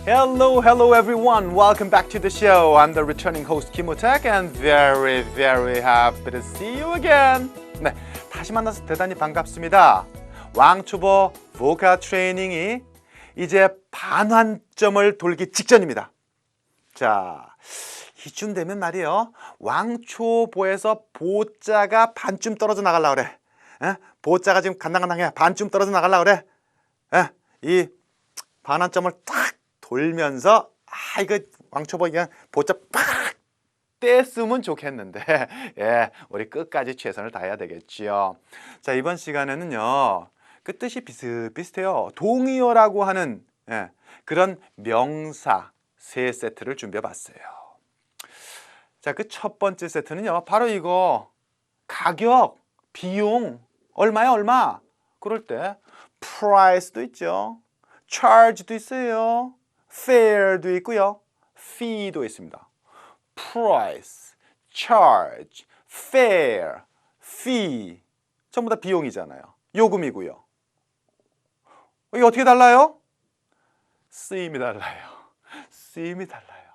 Hello everyone. Welcome back to the show. I'm the returning host Kim Woo-taek and very happy to see you again. 네, 다시 만나서 대단히 반갑습니다. 왕초보 보카 트레이닝이 이제 반환점을 돌기 직전입니다. 자, 이쯤 되면 말이에요. 왕초보에서 보자가 반쯤 떨어져 나가려고 그래. 에? 보자가 지금 간당간당해. 반쯤 떨어져 나가려고 그래. 에? 이 반환점을 딱 돌면서 이거 왕초보 그냥 보자 팍 떼쓰면 좋겠는데 예, 우리 끝까지 최선을 다해야 되겠지요. 자, 이번 시간에는요. 그 뜻이 비슷비슷해요. 동의어라고 하는 그런 명사 세 세트를 준비해 봤어요. 자, 그 첫 번째 세트는요. 바로 이거 가격, 비용 얼마야 얼마? 그럴 때 price도 있죠. charge도 있어요. fare도 있고요. fee도 있습니다. price, charge, fare, fee 전부 다 비용이잖아요. 요금이고요. 이게 어떻게 달라요? 쓰임이 달라요. 쓰임이 달라요.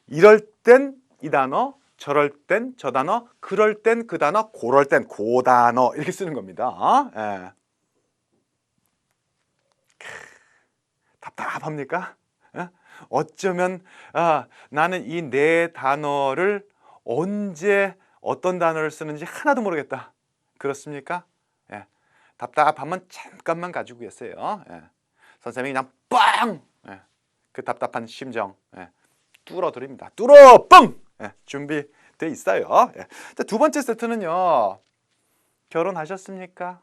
이럴 땐 이 단어, 저럴 땐 저 단어, 그럴 땐 그 단어, 고럴 땐 그 단어 이렇게 쓰는 겁니다. 예. 답답합니까? 예? 어쩌면 나는 이 네 단어를 언제 어떤 단어를 쓰는지 하나도 모르겠다. 그렇습니까? 예. 답답하면 잠깐만 가지고 계세요. 예. 선생님이 그냥 빵! 예. 그 답답한 심정 뚫어드립니다. 뚫어! 뻥! 예. 준비돼 있어요. 예. 자, 두 번째 세트는요. 결혼하셨습니까?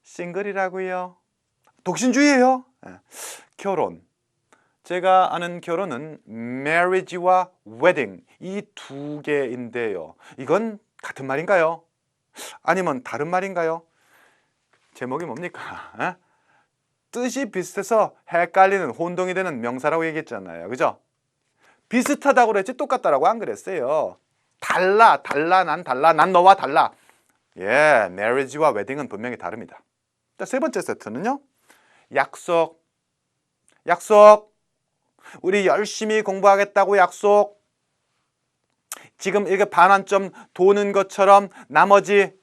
싱글이라고요? 독신주의예요? 예. 결혼. 제가 아는 결혼은 marriage와 wedding 이 두 개인데요. 이건 같은 말인가요? 아니면 다른 말인가요? 제목이 뭡니까? 에? 뜻이 비슷해서 헷갈리는 혼동이 되는 명사라고 얘기했잖아요. 그죠? 비슷하다고 그랬지 똑같다라고 안 그랬어요. 달라, 난 너와 달라. 예, marriage와 wedding은 분명히 다릅니다. 자, 세 번째 세트는요. 약속. 우리 열심히 공부하겠다고 약속. 지금 이렇게 반환점 도는 것처럼 나머지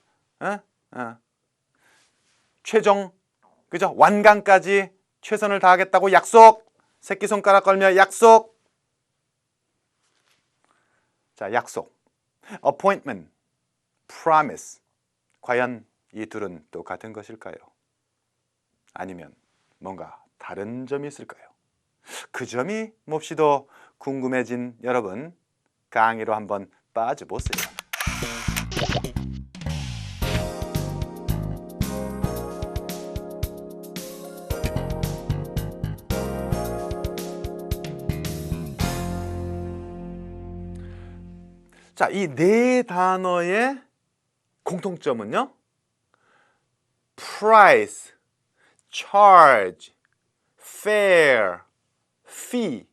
최종 그죠? 완강까지 최선을 다하겠다고 약속. 새끼손가락 걸며 약속. 자, 약속. appointment, promise. 과연 이 둘은 똑같은 것일까요? 아니면 뭔가 다른 점이 있을까요? 그 점이 몹시도 궁금해진 여러분, 강의로 한번 빠져보세요. 자, 이 네 단어의 공통점은요. price, charge, fare, fee.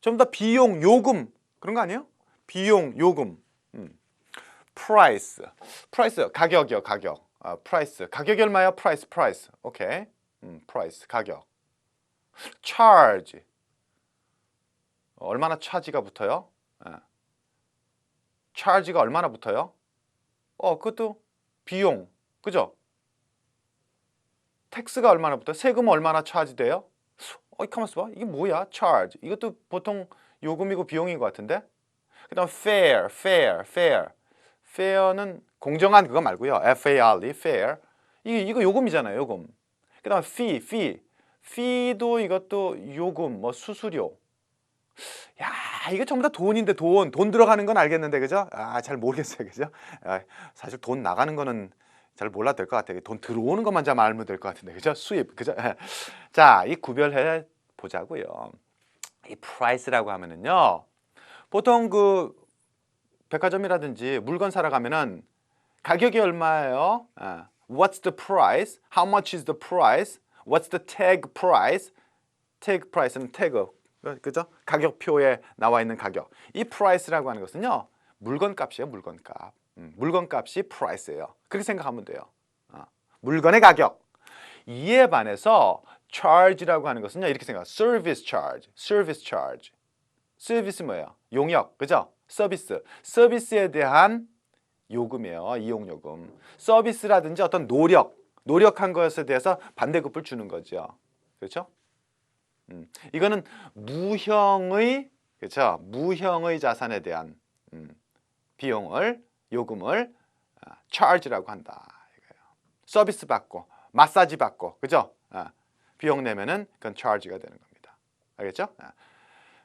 좀 더 비용, 요금 그런 거 아니에요? 비용, 요금. price, 가격이요, 가격. price, 가격이 얼마요? price. 오케이. price, 가격. charge, 얼마나 차지가 붙어요? charge가 얼마나 붙어요? 그것도 비용, 그죠? 텍스가 얼마나 붙어요? 세금은 얼마나 차지돼요? 가만 있어봐. 이게 뭐야? charge. 이것도 보통 요금이고 비용인 것 같은데? 그 다음 fair. fair는 공정한 그거 말고요. F-A-R-E, fair. 이거 요금이잖아요, 요금. 그 다음 fee도 이것도 요금, 뭐 수수료. 야, 이거 전부 다 돈인데 돈 들어가는 건 알겠는데, 그죠? 잘 모르겠어요, 그죠? 사실 돈 나가는 거는 잘 몰라도 될 것 같아요. 돈 들어오는 것만 잘 알면 될 것 같은데, 그죠? 수입, 그죠? 자, 이 구별해 보자고요. 이 price라고 하면은요, 보통 그 백화점이라든지 물건 사러 가면은 가격이 얼마예요? What's the price? How much is the price? What's the tag price? tag price는 태그, 그죠? 가격표에 나와 있는 가격. 이 price라고 하는 것은요, 물건값이에요, 물건값. 물건값이 price예요. 그렇게 생각하면 돼요. 물건의 가격. 이에 반해서 charge라고 하는 것은요, 이렇게 생각해요. service charge, service charge. 서비스 뭐예요? 용역, 그죠? 서비스. 서비스에 대한 요금이에요. 이용요금. 서비스라든지 어떤 노력한 것에 대해서 반대급을 주는 거죠. 그렇죠? 이거는 무형의, 그렇죠? 무형의 자산에 대한 요금을 charge라고 한다. 이거예요. 서비스 받고, 마사지 받고, 그죠? 비용 내면은 그건 charge가 되는 겁니다. 알겠죠?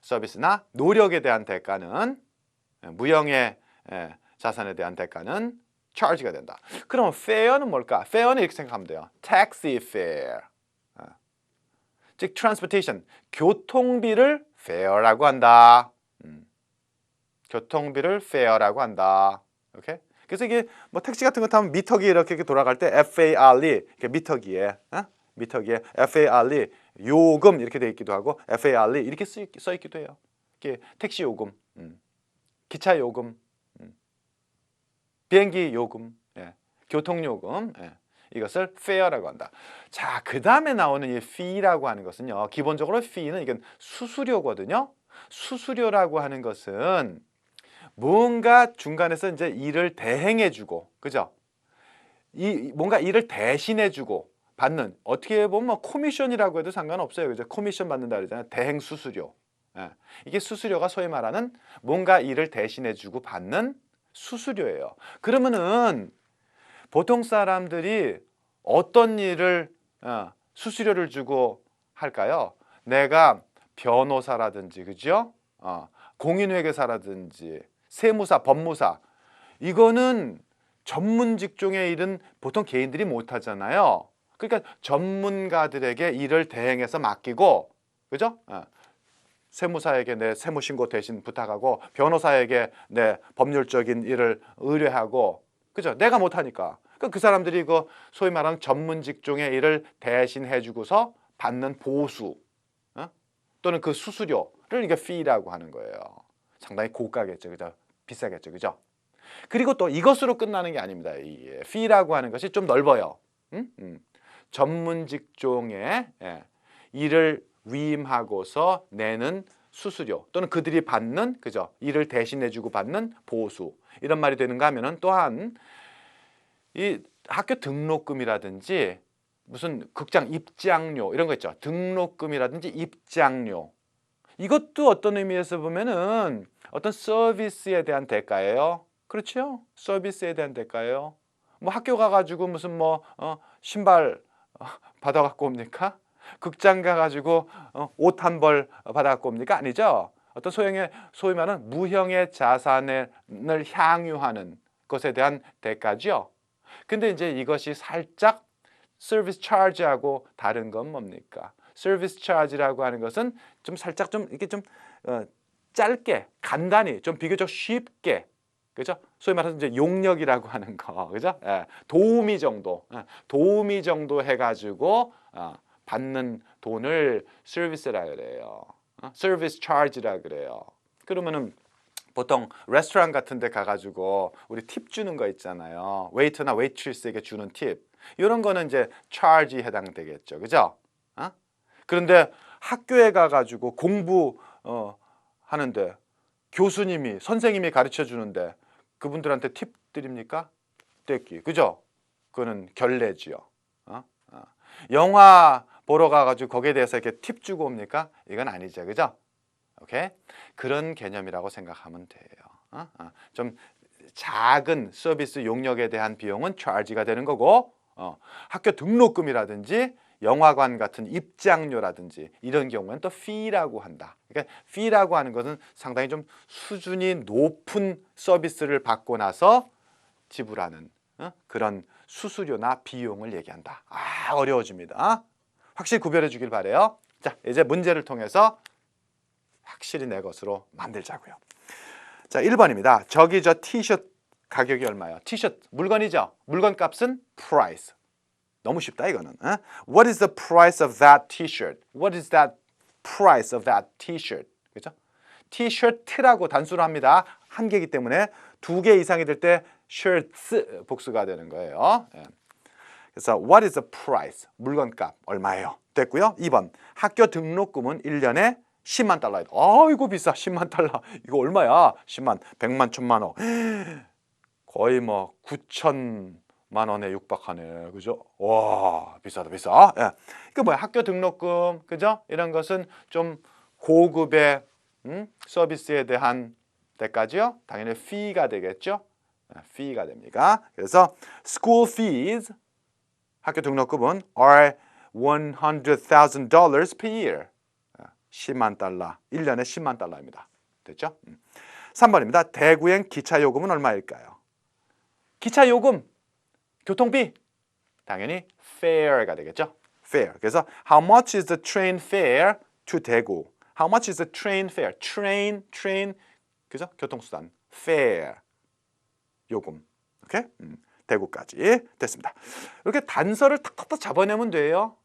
서비스나 노력에 대한 대가는, 무형의 자산에 대한 대가는 charge가 된다. 그럼 fare는 뭘까? fare는 이렇게 생각하면 돼요. taxi fare. 즉 transportation, 교통비를 fare라고 한다. 교통비를 fare라고 한다. 오케이? 그래서 이게 뭐 택시 같은 거 타면 미터기 이렇게 돌아갈 때 FARE, 미터기에 FARE 요금 이렇게 돼 있기도 하고 FARE 이렇게 써 있기도 해요. 이게 택시 요금, 기차 요금, 비행기 요금, 교통 요금, 이것을 fare라고 한다. 자, 그 다음에 나오는 이 fee라고 하는 것은요, 기본적으로 fee는 이건 수수료거든요. 수수료라고 하는 것은 뭔가 중간에서 이제 일을 대행해주고, 그죠? 뭔가 일을 대신해주고 받는, 어떻게 보면 뭐 코미션이라고 해도 상관없어요. 그죠? 코미션 받는다 그러잖아요. 대행 수수료. 이게 수수료가 소위 말하는 뭔가 일을 대신해주고 받는 수수료예요. 그러면은 보통 사람들이 어떤 일을 수수료를 주고 할까요? 내가 변호사라든지, 그죠? 공인회계사라든지, 세무사, 법무사, 이거는 전문 직종의 일은 보통 개인들이 못 하잖아요. 그러니까 전문가들에게 일을 대행해서 맡기고, 그죠? 세무사에게 내 세무신고 대신 부탁하고, 변호사에게 내 법률적인 일을 의뢰하고, 그죠? 내가 못하니까. 그 사람들이 그 소위 말하는 전문 직종의 일을 대신해주고서 받는 보수, 또는 그 수수료를 이게 fee라고 하는 거예요. 상당히 고가겠죠, 그죠? 비싸겠죠, 그죠? 그리고 또 이것으로 끝나는 게 아닙니다. 이 fee라고 하는 것이 좀 넓어요. 전문 직종의 일을 위임하고서 내는 수수료, 또는 그들이 받는, 그죠? 일을 대신해주고 받는 보수, 이런 말이 되는가 하면은 또한 이 학교 등록금이라든지 무슨 극장 입장료 이런 거 있죠. 등록금이라든지 입장료, 이것도 어떤 의미에서 보면은 어떤 서비스에 대한 대가예요. 그렇죠? 서비스에 대한 대가예요. 뭐 학교 가가지고 무슨 뭐 신발 받아갖고 옵니까? 극장 가가지고 옷 한 벌 받아갖고 옵니까? 아니죠. 어떤 소위 말하는 무형의 자산을 향유하는 것에 대한 대가죠. 근데 이제 이것이 살짝 서비스 차지하고 다른 건 뭡니까? 서비스 차지라고 하는 것은 좀 살짝 좀 이렇게 좀 짧게, 간단히, 좀 비교적 쉽게, 그죠? 소위 말해서 이제 용역이라고 하는 거, 그죠? 도우미 정도 해가지고 받는 돈을 서비스라 그래요. 서비스 차지라 그래요. 그러면은 보통 레스토랑 같은 데 가가지고 우리 팁 주는 거 있잖아요. 웨이터나 웨이트리스에게 주는 팁. 이런 거는 이제 charge에 해당되겠죠. 그죠? 그런데 학교에 가가지고 공부 하는데 교수님이, 선생님이 가르쳐 주는데 그분들한테 팁 드립니까? 떼기. 그죠? 그거는 결례지요. 영화 보러 가가지고 거기에 대해서 이렇게 팁 주고 옵니까? 이건 아니죠. 그죠? 오케이? 그런 개념이라고 생각하면 돼요. 좀 작은 서비스 용역에 대한 비용은 charge가 되는 거고, 학교 등록금이라든지 영화관 같은 입장료라든지 이런 경우는 또 fee라고 한다. 그러니까 fee라고 하는 것은 상당히 좀 수준이 높은 서비스를 받고 나서 지불하는 그런 수수료나 비용을 얘기한다. 어려워집니다. 확실히 구별해 주길 바래요. 자, 이제 문제를 통해서 확실히 내 것으로 만들자고요. 자, 1번입니다. 저기 저 티셔츠 가격이 얼마예요? 티셔츠 물건이죠. 물건 값은 price. 너무 쉽다 이거는. What is the price of that t-shirt? What is that price of that t-shirt? 그렇죠? 티셔츠라고 단수로 합니다. 한 개이기 때문에 두 개 이상이 될 때 shirts 복수가 되는 거예요. 그래서 what is the price? 물건값 얼마예요? 됐고요. 2번 학교 등록금은 1년에 10만 달러이다. 이거 비싸. 10만 달러. 이거 얼마야? 10만, 100만, 1000만 원. 거의 뭐 9천만 원에 육박하네. 그죠? 와, 비싸다, 비싸. 예. 이거 뭐야? 학교 등록금, 그죠? 이런 것은 좀 고급의 서비스에 대한 대가죠. 당연히 fee가 되겠죠. fee가 됩니다. 그래서 school fees, 학교 등록금은 are $100,000 per year. 10만 달러, 1년에 10만 달러입니다. 됐죠? 3번입니다. 대구행 기차 요금은 얼마일까요? 기차 요금, 교통비, 당연히 fare가 되겠죠. fare. 그래서 how much is the train fare to 대구? How much is the train fare? train, 그죠? 교통수단, fare, 요금. 오케이? 대구까지 됐습니다. 이렇게 단서를 탁탁탁 잡아내면 돼요.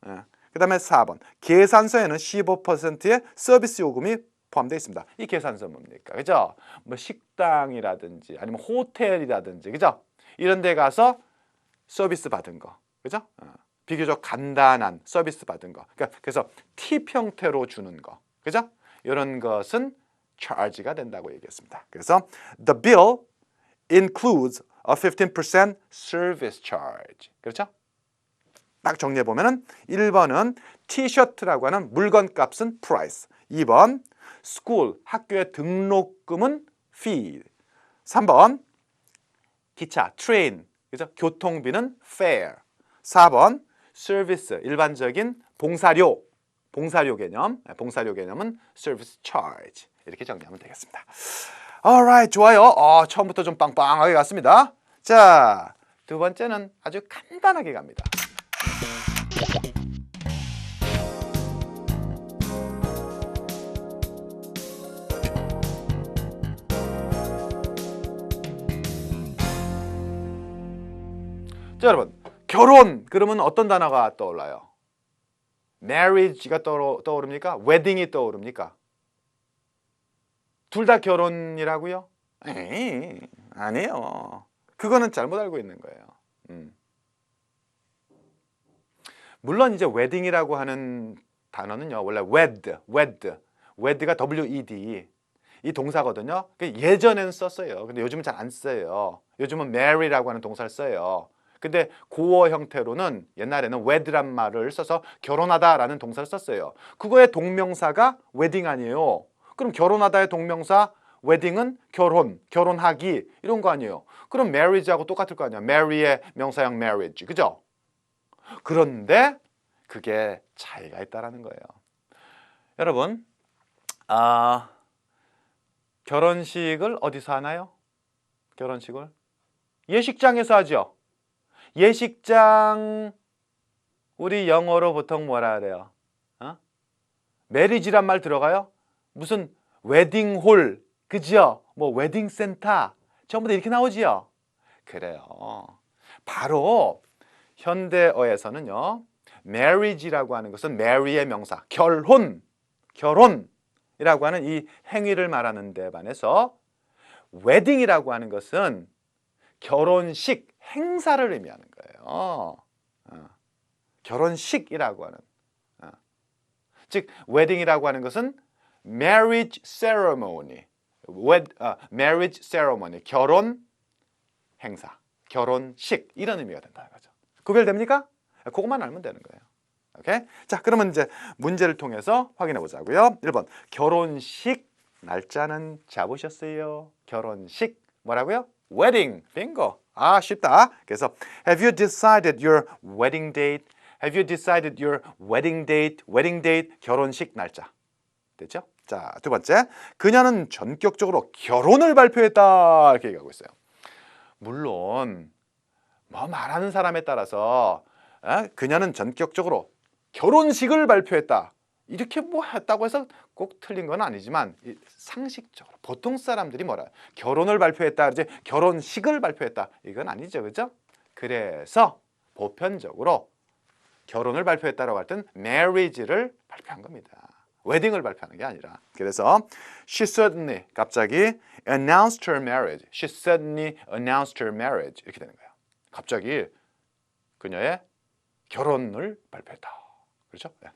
그 다음에 4번. 계산서에는 15%의 서비스 요금이 포함되어 있습니다. 이 계산서 뭡니까? 그죠? 뭐 식당이라든지 아니면 호텔이라든지, 그죠? 이런 데 가서 서비스 받은 거. 그죠? 비교적 간단한 서비스 받은 거. 그러니까 그래서 팁 형태로 주는 거. 그죠? 이런 것은 charge가 된다고 얘기했습니다. 그래서 the bill includes a 15% service charge. 그렇죠? 딱 정리해 보면은 1번은 티셔츠라고 하는 물건 값은 price. 2번 school 학교의 등록금은 fee. 3번 기차 train 그죠? 교통비는 fare. 4번 service 일반적인 봉사료 개념. 봉사료 개념은 service charge. 이렇게 정리하면 되겠습니다. Alright, 좋아요. 처음부터 좀 빵빵하게 갔습니다. 자, 두 번째는 아주 간단하게 갑니다. 자, 여러분, 결혼 그러면 어떤 단어가 떠올라요? marriage가 떠오릅니까? wedding이 떠오릅니까? 둘 다 결혼이라고요? 에이, 아니에요. 그거는 잘못 알고 있는 거예요. 물론 이제 웨딩이라고 하는 단어는요, 원래 wed가 W-E-D 이 동사거든요. 예전엔 썼어요. 근데 요즘은 잘 안 써요. 요즘은 marry라고 하는 동사를 써요. 근데 고어 형태로는 옛날에는 wed란 말을 써서 결혼하다라는 동사를 썼어요. 그거의 동명사가 wedding 아니에요. 그럼 결혼하다의 동명사 웨딩은 결혼하기 이런 거 아니에요. 그럼 marriage하고 똑같을 거 아니야. marry의 명사형 marriage, 그죠? 그런데 그게 차이가 있다라는 거예요. 여러분, 결혼식을 어디서 하나요? 결혼식을 예식장에서 하죠. 예식장 우리 영어로 보통 뭐라 그래요? 메리지란 말 들어가요? 무슨 웨딩홀, 그죠? 뭐 웨딩센터 전부 다 이렇게 나오지요. 그래요. 바로 현대어에서는요, marriage라고 하는 것은 mary의 명사, 결혼이라고 하는 이 행위를 말하는 데 반해서 wedding이라고 하는 것은 결혼식, 행사를 의미하는 거예요. 결혼식이라고 하는. 즉, wedding이라고 하는 것은 marriage ceremony, 결혼 행사, 결혼식 이런 의미가 된다는 거죠. 구별됩니까? 그것만 알면 되는 거예요. 오케이? 자, 그러면 이제 문제를 통해서 확인해 보자고요. 1번 결혼식 날짜는 잡으셨어요? 결혼식 뭐라고요? wedding. 빙고. 쉽다. 그래서 have you decided your wedding date? Have you decided your wedding date? wedding date 결혼식 날짜. 됐죠? 자, 두 번째. 그녀는 전격적으로 결혼을 발표했다. 이렇게 얘기하고 있어요. 물론 뭐 말하는 사람에 따라서 그녀는 전격적으로 결혼식을 발표했다. 이렇게 뭐 했다고 해서 꼭 틀린 건 아니지만 상식적으로 보통 사람들이 뭐라 결혼을 발표했다. 이제 결혼식을 발표했다. 이건 아니죠. 그죠? 그래서 보편적으로 결혼을 발표했다라고 할 땐 marriage를 발표한 겁니다. 웨딩을 발표하는 게 아니라. 그래서 she suddenly 갑자기 announced her marriage. She suddenly announced her marriage. 이렇게 되는 거예요. 갑자기 그녀의 결혼을 발표했다. 그렇죠? 네.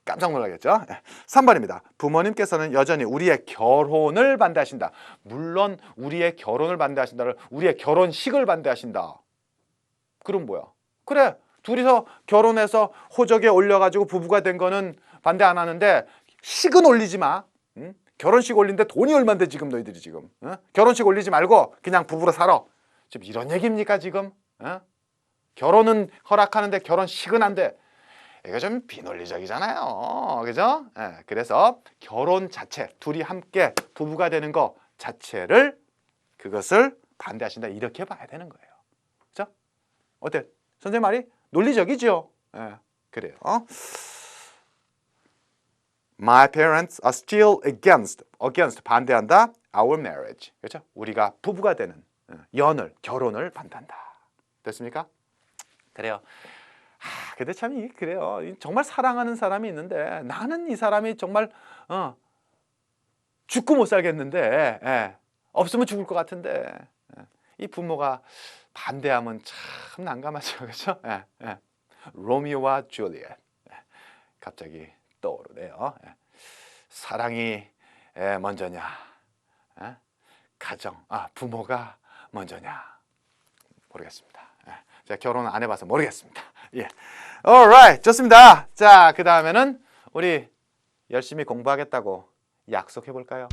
깜짝 놀라겠죠? 3번입니다. 부모님께서는 여전히 우리의 결혼을 반대하신다. 물론 우리의 결혼을 반대하신다를 우리의 결혼식을 반대하신다. 그럼 뭐야? 그래, 둘이서 결혼해서 호적에 올려가지고 부부가 된 거는 반대 안 하는데 식은 올리지 마. 응? 결혼식 올린데 돈이 얼만데 지금 너희들이 지금 결혼식 올리지 말고 그냥 부부로 살아. 지금 이런 얘기입니까 지금? 결혼은 허락하는데 결혼식은 안 돼. 이거 좀 비논리적이잖아요. 그죠? 그래서 결혼 자체, 둘이 함께 부부가 되는 거 자체를 그것을 반대하신다. 이렇게 봐야 되는 거예요. 그죠? 어때? 선생님 말이 논리적이죠? 그래요. My parents are still against 반대한다. Our marriage. 그렇죠? 우리가 부부가 되는 결혼을 반대한다. 됐습니까? 그래요. 근데 참 그래요. 정말 사랑하는 사람이 있는데 나는 이 사람이 정말 죽고 못 살겠는데 없으면 죽을 것 같은데 이 부모가 반대하면 참 난감하죠. 그렇죠? 로미오와 줄리엣 갑자기 떠오르네요. 사랑이 먼저냐 가정 부모가 먼저냐 모르겠습니다. 제가 결혼 안 해봐서 모르겠습니다. 예, alright, 좋습니다. 자, 그 다음에는 우리 열심히 공부하겠다고 약속해 볼까요?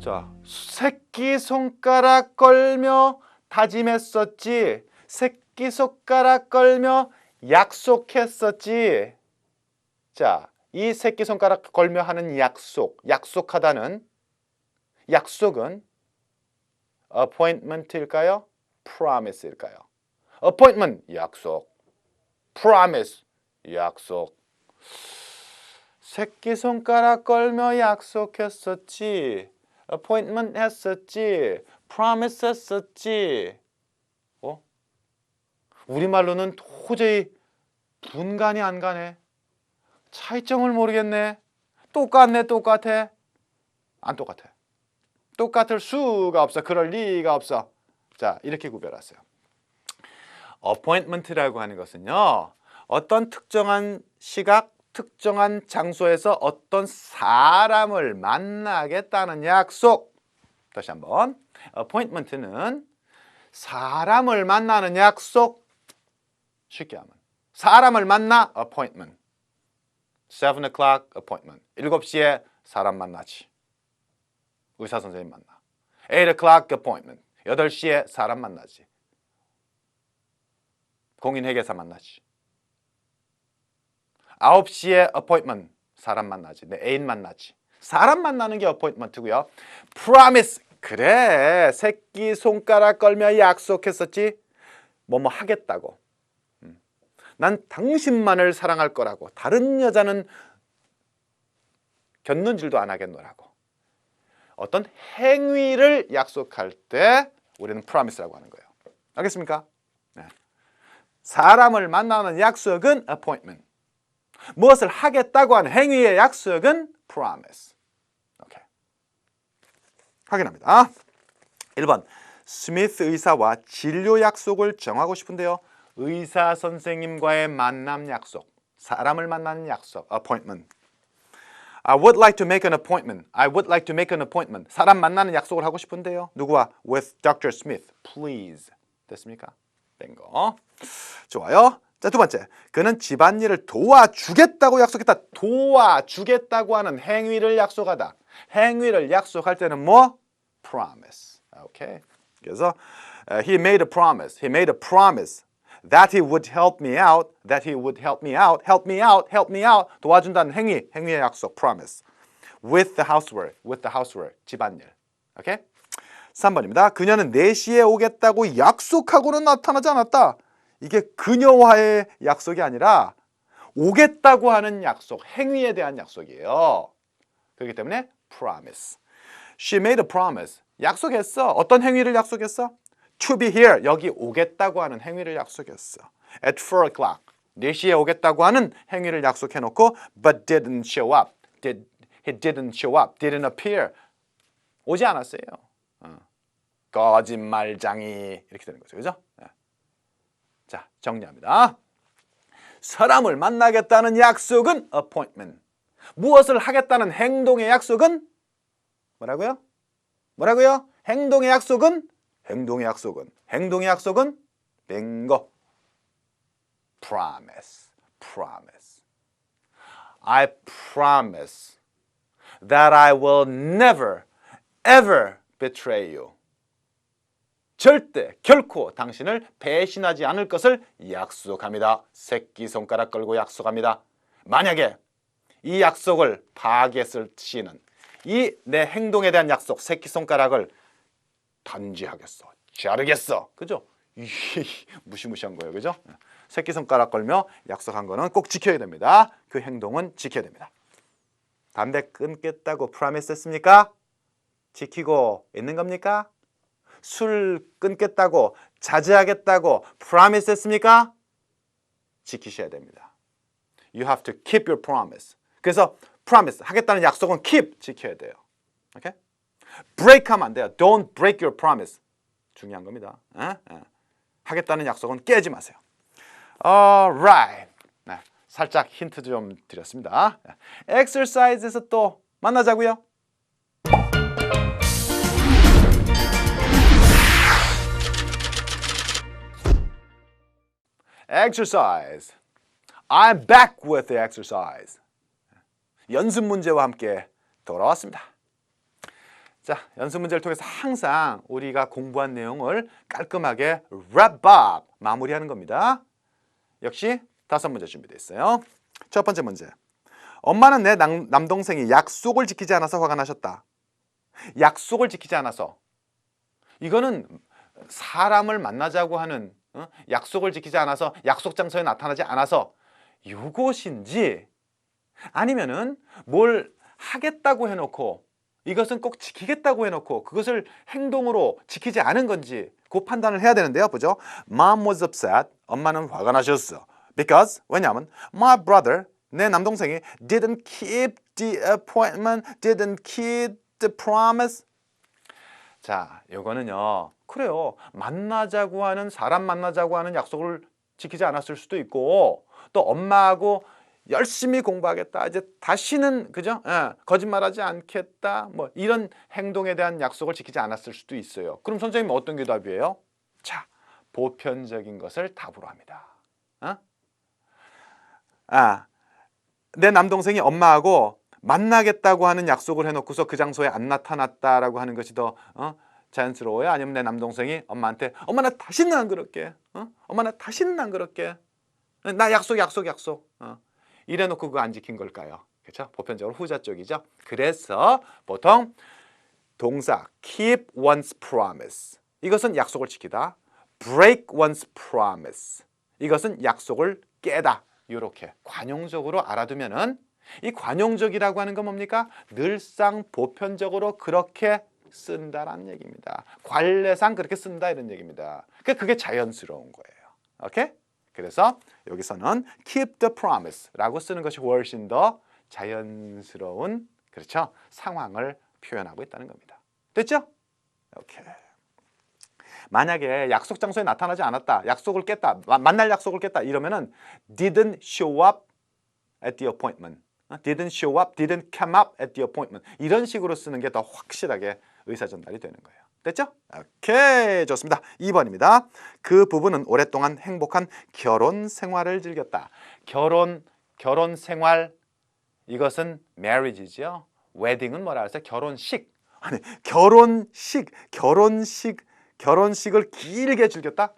자, 새끼손가락 걸며 다짐했었지. 새끼손가락 걸며 약속했었지. 자, 이 새끼손가락 걸며 하는 약속하다는 약속은 appointment일까요? promise일까요? appointment, 약속. promise, 약속. 새끼손가락 걸며 약속했었지. appointment 했었지. promise 했었지. 우리말로는 도저히 분간이 안 가네. 차이점을 모르겠네. 똑같아. 안 똑같아. 똑같을 수가 없어. 그럴 리가 없어. 자, 이렇게 구별하세요. appointment라고 하는 것은요. 어떤 특정한 시각, 특정한 장소에서 어떤 사람을 만나겠다는 약속. 다시 한번. appointment는 사람을 만나는 약속. 쉽게 하면 사람을 만나 appointment. 7 o'clock appointment. 7시에 사람 만나지. 의사 선생님 만나. 8 o'clock appointment. 8시에 사람 만나지. 공인회계사 만나지. 9시에 appointment. 사람 만나지. 내 애인 만나지. 사람 만나는 게 appointment고요. promise. 그래. 새끼손가락 걸며 약속했었지. 뭐뭐 하겠다고. 난 당신만을 사랑할 거라고. 다른 여자는 곁눈질도 안 하겠노라고. 어떤 행위를 약속할 때 우리는 promise라고 하는 거예요. 알겠습니까? 네. 사람을 만나는 약속은 appointment. 무엇을 하겠다고 하는 행위의 약속은 promise. 오케이. 확인합니다. 1번. 스미스 의사와 진료 약속을 정하고 싶은데요. 의사 선생님과의 만남 약속, 사람을 만나는 약속, appointment. I would like to make an appointment. I would like to make an appointment. 사람 만나는 약속을 하고 싶은데요. 누구와? With Dr. Smith, please. 됐습니까? 된 거. 좋아요. 자, 두 번째. 그는 집안일을 도와주겠다고 약속했다. 도와주겠다고 하는 행위를 약속하다. 행위를 약속할 때는 뭐? Promise. 오케이. 그래서 he made a promise. He made a promise. That he would help me out, that he would help me out, help me out, help me out. 도와준다는 행위의 약속, promise. With the housework, 집안일. 오케이? 3번입니다. 그녀는 4시에 오겠다고 약속하고는 나타나지 않았다. 이게 그녀와의 약속이 아니라 오겠다고 하는 약속, 행위에 대한 약속이에요. 그렇기 때문에 promise. She made a promise. 약속했어. 어떤 행위를 약속했어? To be here, 여기 오겠다고 하는 행위를 약속했어. At 4 o'clock, 4시에 오겠다고 하는 행위를 약속해놓고 but didn't show up. He didn't show up, didn't appear. 오지 않았어요. 거짓말장이 이렇게 되는 거죠. 그죠? 자, 정리합니다. 사람을 만나겠다는 약속은 appointment. 무엇을 하겠다는 행동의 약속은 뭐라고요? 뭐라고요? 행동의 약속은 빙고. Promise. I promise that I will never, ever betray you. 절대, 결코 당신을 배신하지 않을 것을 약속합니다. 새끼손가락 걸고 약속합니다. 만약에 이 약속을 파괴했을 시는 이 내 행동에 대한 약속, 새끼손가락을 단지하겠어, 자르겠어. 그죠? 무시무시한 거예요. 그죠? 새끼손가락 걸며 약속한 거는 꼭 지켜야 됩니다. 그 행동은 지켜야 됩니다. 담배 끊겠다고 프라미스 했습니까? 지키고 있는 겁니까? 술 끊겠다고 자제하겠다고 프라미스 했습니까? 지키셔야 됩니다. You have to keep your promise. 그래서 promise 하겠다는 약속은 keep 지켜야 돼요. 오케이? break 하면 안 돼요. Don't break your promise. 중요한 겁니다. 하겠다는 약속은 깨지 마세요. Alright. 네, 살짝 힌트 좀 드렸습니다. exercise에서 또 만나자고요. exercise. I'm back with the exercise. 연습 문제와 함께 돌아왔습니다. 자, 연습 문제를 통해서 항상 우리가 공부한 내용을 깔끔하게 wrap up, 마무리하는 겁니다. 역시 5문제 준비되어 있어요. 첫 번째 문제. 엄마는 내 남동생이 약속을 지키지 않아서 화가 나셨다. 약속을 지키지 않아서. 이거는 사람을 만나자고 하는 약속을 지키지 않아서 약속 장소에 나타나지 않아서 이것인지 아니면은 뭘 하겠다고 해놓고 이것은 꼭 지키겠다고 해놓고 그것을 행동으로 지키지 않은 건지 그 판단을 해야 되는데요. 보죠. Mom was upset. 엄마는 화가 나셨어. Because 왜냐하면 my brother 내 남동생이 didn't keep the appointment, didn't keep the promise. 자, 이거는요. 그래요. 만나자고 하는 사람 만나자고 하는 약속을 지키지 않았을 수도 있고 또 엄마하고 열심히 공부하겠다. 이제 다시는 그죠? 거짓말하지 않겠다. 뭐 이런 행동에 대한 약속을 지키지 않았을 수도 있어요. 그럼 선생님은 어떤 게 답이에요? 자, 보편적인 것을 답으로 합니다. 내 남동생이 엄마하고 만나겠다고 하는 약속을 해놓고서 그 장소에 안 나타났다라고 하는 것이 더 자연스러워요? 아니면 내 남동생이 엄마한테 엄마 나 다시는 안 그럴게. 엄마 나 다시는 안 그럴게. 나 약속. 이래놓고 그거 안 지킨 걸까요? 그렇죠? 보편적으로 후자 쪽이죠. 그래서 보통 동사 keep one's promise. 이것은 약속을 지키다. break one's promise. 이것은 약속을 깨다. 이렇게 관용적으로 알아두면은 이 관용적이라고 하는 건 뭡니까? 늘상 보편적으로 그렇게 쓴다라는 얘기입니다. 관례상 그렇게 쓴다 이런 얘기입니다. 그게 자연스러운 거예요. 오케이? 그래서 여기서는 keep the promise라고 쓰는 것이 훨씬 더 자연스러운 그렇죠? 상황을 표현하고 있다는 겁니다. 됐죠? 오케이. 만약에 약속 장소에 나타나지 않았다, 약속을 깼다, 만날 약속을 깼다 이러면은 didn't show up at the appointment, didn't show up, didn't come up at the appointment 이런 식으로 쓰는 게 더 확실하게 의사 전달이 되는 거예요. 됐죠? 오케이, 좋습니다. 2번입니다. 그 부부는 오랫동안 행복한 결혼 생활을 즐겼다. 결혼 생활 이것은 marriage죠. wedding은 뭐라 그랬어요? 결혼식. 아니, 결혼식을 길게 즐겼다?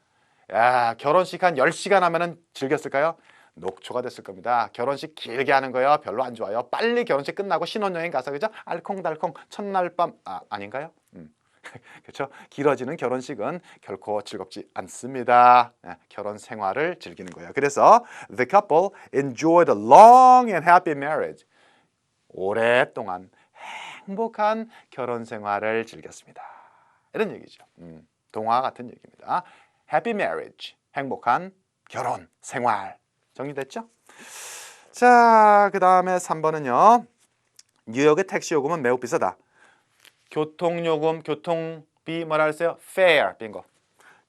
야, 결혼식 한 10시간 하면은 즐겼을까요? 녹초가 됐을 겁니다. 결혼식 길게 하는 거요. 별로 안 좋아요. 빨리 결혼식 끝나고 신혼여행 가서 그죠? 알콩달콩 첫날 밤 아닌가요? 그렇죠? 길어지는 결혼식은 결코 즐겁지 않습니다. 결혼 생활을 즐기는 거예요. 그래서 the couple enjoyed a long and happy marriage. 오랫동안 행복한 결혼 생활을 즐겼습니다. 이런 얘기죠. 동화 같은 얘기입니다. Happy marriage, 행복한 결혼 생활. 정리됐죠? 자, 그 다음에 3번은요. 뉴욕의 택시 요금은 매우 비싸다. 교통요금, 교통비 뭐라 그랬어요? fare, 빙고.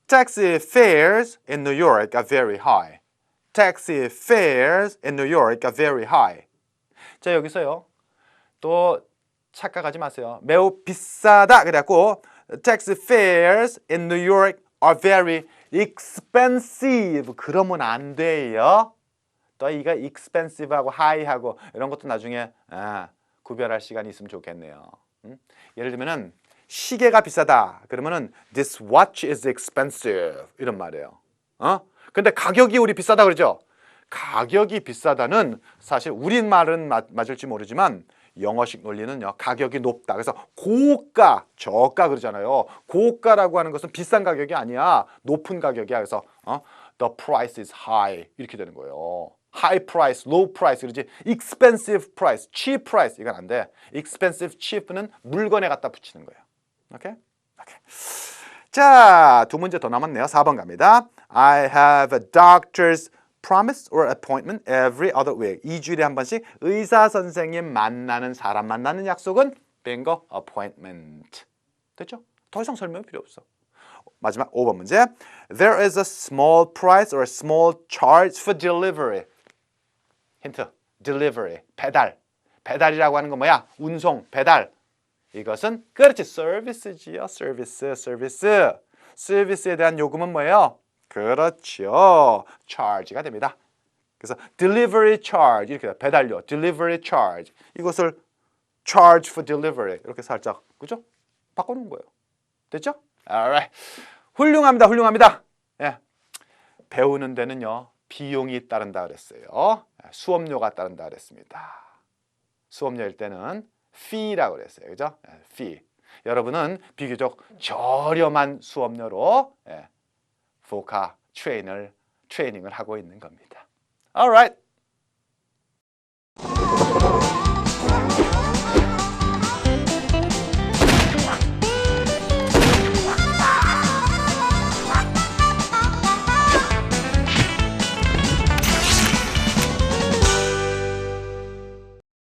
Taxi fares in New York are very high. Taxi fares in New York are very high. 자, 여기서요. 또 착각하지 마세요. 매우 비싸다 그래갖고 Taxi fares in New York are very expensive. 그러면 안 돼요. 또 이거 expensive하고 high하고 이런 것도 나중에 구별할 시간이 있으면 좋겠네요. 예를 들면은 시계가 비싸다. 그러면은 this watch is expensive 이런 말이에요. 근데 가격이 우리 비싸다 그러죠. 가격이 비싸다는 사실 우리말은 맞을지 모르지만 영어식 논리는요. 가격이 높다. 그래서 고가, 저가 그러잖아요. 고가라고 하는 것은 비싼 가격이 아니야. 높은 가격이야. 그래서 the price is high 이렇게 되는 거예요. high price, low price 그러지 expensive price, cheap price 이건 안 돼. expensive, cheap는 물건에 갖다 붙이는 거예요. 오케이? 오케이. 자, 두 문제 더 남았네요. 4번 갑니다. I have a doctor's promise or appointment every other week. 2주일에 한 번씩 의사 선생님 만나는 사람 만나는 약속은 빙고 appointment. 됐죠? 더 이상 설명 필요 없어. 마지막 5번 문제. There is a small price or a small charge for delivery. 힌트. delivery. 배달. 배달이라고 하는 건 뭐야? 운송, 배달. 이것은 그렇지. 서비스지요. 서비스. 서비스에 대한 요금은 뭐예요? 그렇죠. charge가 됩니다. 그래서 delivery charge 이렇게 돼요. 배달료. delivery charge. 이것을 charge for delivery 이렇게 살짝 그죠? 바꿔놓은 거예요. 됐죠? Alright. 훌륭합니다. 예. 배우는 데는요. 비용이 따른다 그랬어요. 수업료가 따른다 그랬습니다. 수업료일 때는 fee라고 그랬어요. 그죠? fee. 여러분은 비교적 저렴한 수업료로 보카 트레이닝을 하고 있는 겁니다. Alright.